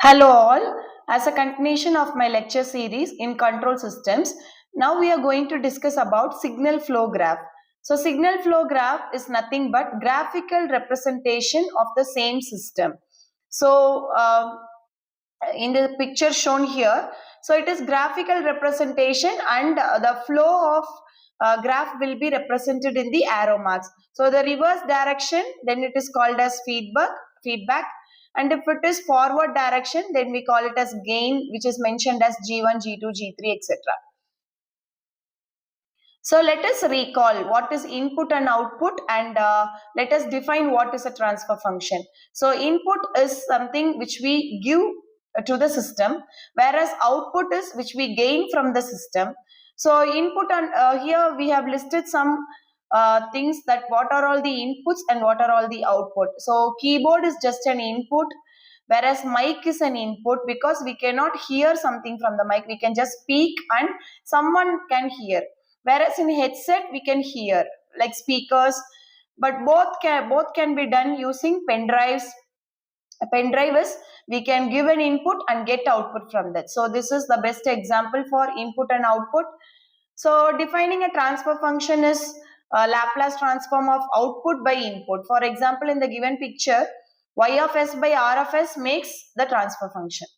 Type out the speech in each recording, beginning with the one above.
Hello all, as a continuation of my lecture series in control systems, now we are going to discuss about signal flow graph. So signal flow graph is nothing but graphical representation of the same system. So in the picture shown here, so it is graphical representation and the flow of graph will be represented in the arrow marks. So the reverse direction, then it is called as feedback, and if it is forward direction, then we call it as gain, which is mentioned as G1, G2, G3, etc. So let us recall what is input and output, and let us define what is a transfer function. So input is something which we give to the system, whereas output is which we gain from the system. So input, and here we have listed some things, that what are all the inputs and what are all the output. So keyboard is just an input, whereas mic is an input, because we cannot hear something from the mic. We can just speak and someone can hear, whereas in headset we can hear like speakers, but both can be done using pen drives. A pen drive is, we can give an input and get output from that. So this is the best example for input and output. So defining a transfer function is a Laplace transform of output by input. For example, in the given picture, y of s by r of s makes the transfer function.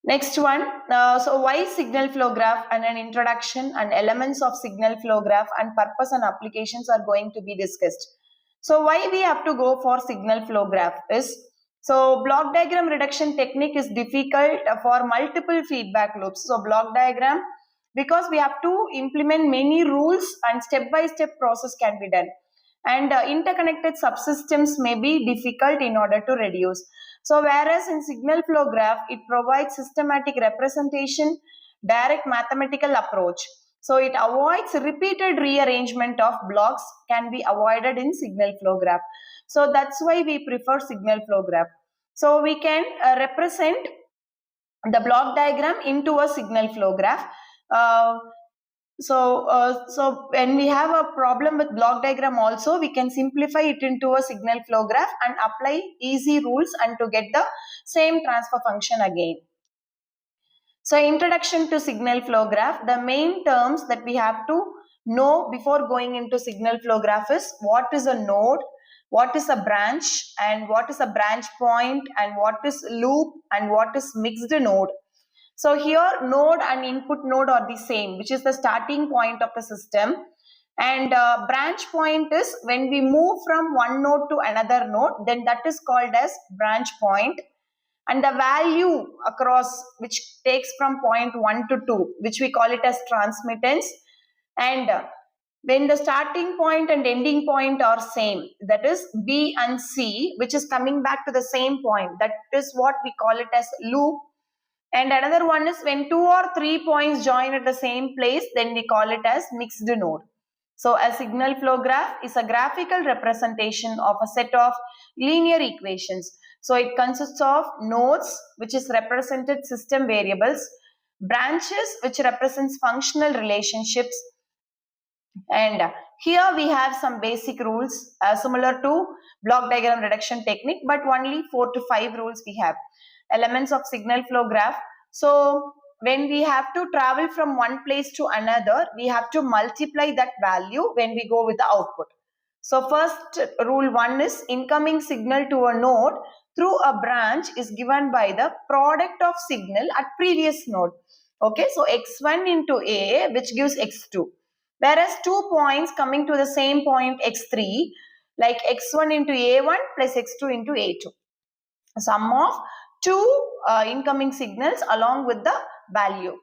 Next one, so why signal flow graph, and an introduction and elements of signal flow graph and purpose and applications are going to be discussed. So why we have to go for signal flow graph is, so block diagram reduction technique is difficult for multiple feedback loops. So block diagram, because we have to implement many rules and step-by-step process can be done. And interconnected subsystems may be difficult in order to reduce. So whereas in signal flow graph, it provides systematic representation, direct mathematical approach. So it avoids repeated rearrangement of blocks, can be avoided in signal flow graph. So that's why we prefer signal flow graph. So we can represent the block diagram into a signal flow graph. So when we have a problem with block diagram also, we can simplify it into a signal flow graph and apply easy rules and to get the same transfer function again. So introduction to signal flow graph, the main terms that we have to know before going into signal flow graph is what is a node, what is a branch, and what is a branch point, and what is loop, and what is mixed node. So here node and input node are the same, which is the starting point of the system. And branch point is when we move from one node to another node, then that is called as branch point. And the value across, which takes from point 1 to 2, which we call it as transmittance. And when the starting point and ending point are same, that is B and C, which is coming back to the same point, that is what we call it as loop. And another one is when 2 or 3 points join at the same place, then we call it as mixed node. So a signal flow graph is a graphical representation of a set of linear equations. So it consists of nodes, which is represented system variables, branches, which represents functional relationships, and here we have some basic rules similar to block diagram reduction technique, but only 4 to 5 rules we have. Elements of signal flow graph. So when we have to travel from one place to another, we have to multiply that value when we go with the output. So first rule 1 is incoming signal to a node through a branch is given by the product of signal at previous node. Okay, so x1 into A, which gives x2. Whereas 2 points coming to the same point x3, like x1 into A1 plus x2 into A2. Sum of two incoming signals along with the value.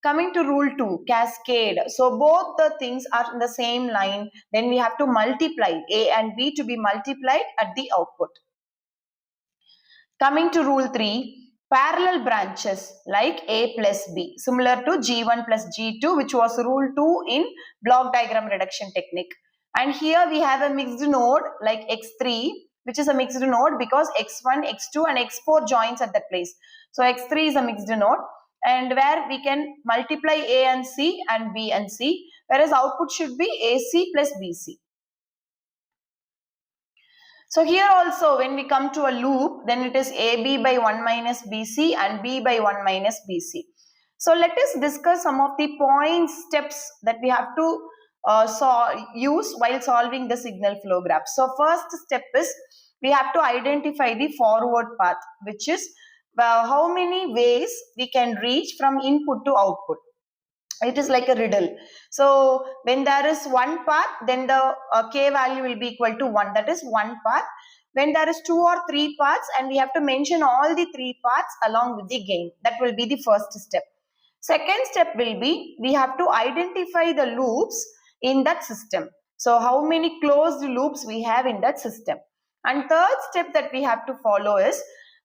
Coming to rule 2, cascade. So both the things are in the same line. Then we have to multiply A and B to be multiplied at the output. Coming to rule 3, parallel branches like A plus B, similar to G1 plus G2, which was rule 2 in block diagram reduction technique. And here we have a mixed node like X3, which is a mixed node because X1, X2 and X4 joins at that place. So X3 is a mixed node, and where we can multiply A and C and B and C, whereas output should be AC plus BC. So here also when we come to a loop, then it is AB by 1 minus BC and B by 1 minus BC. So let us discuss some of the point steps that we have to use while solving the signal flow graph. So first step is we have to identify the forward path, which is how many ways we can reach from input to output. It is like a riddle. So when there is one path, then the k value will be equal to 1. That is one path. When there is 2 or 3 paths, and we have to mention all the 3 paths along with the gain. That will be the first step. Second step will be we have to identify the loops in that system. So how many closed loops we have in that system. And third step that we have to follow is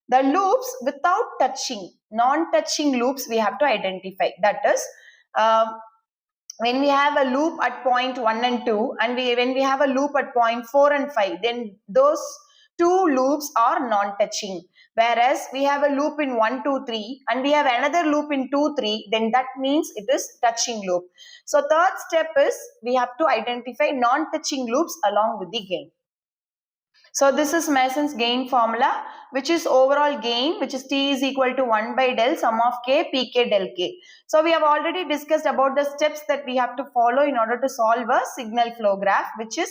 the loops without touching, non-touching loops we have to identify. That is, when we have a loop at point 1 and 2 and when we have a loop at point 4 and 5, then those two loops are non-touching. Whereas we have a loop in 1, 2, 3 and we have another loop in 2, 3, then that means it is touching loop. So third step is we have to identify non-touching loops along with the gain. So this is Mason's gain formula, which is overall gain, which is T is equal to 1 by del sum of K Pk del K. So we have already discussed about the steps that we have to follow in order to solve a signal flow graph, which is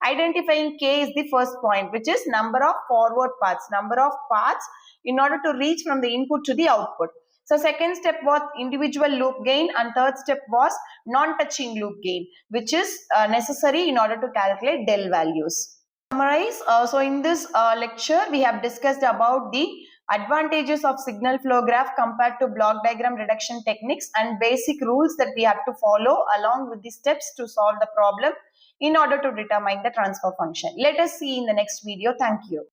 identifying K is the first point, which is number of forward paths, number of paths in order to reach from the input to the output. So second step was individual loop gain and third step was non-touching loop gain, which is necessary in order to calculate del values. Summarize. So in this lecture, we have discussed about the advantages of signal flow graph compared to block diagram reduction techniques and basic rules that we have to follow along with the steps to solve the problem in order to determine the transfer function. Let us see in the next video. Thank you.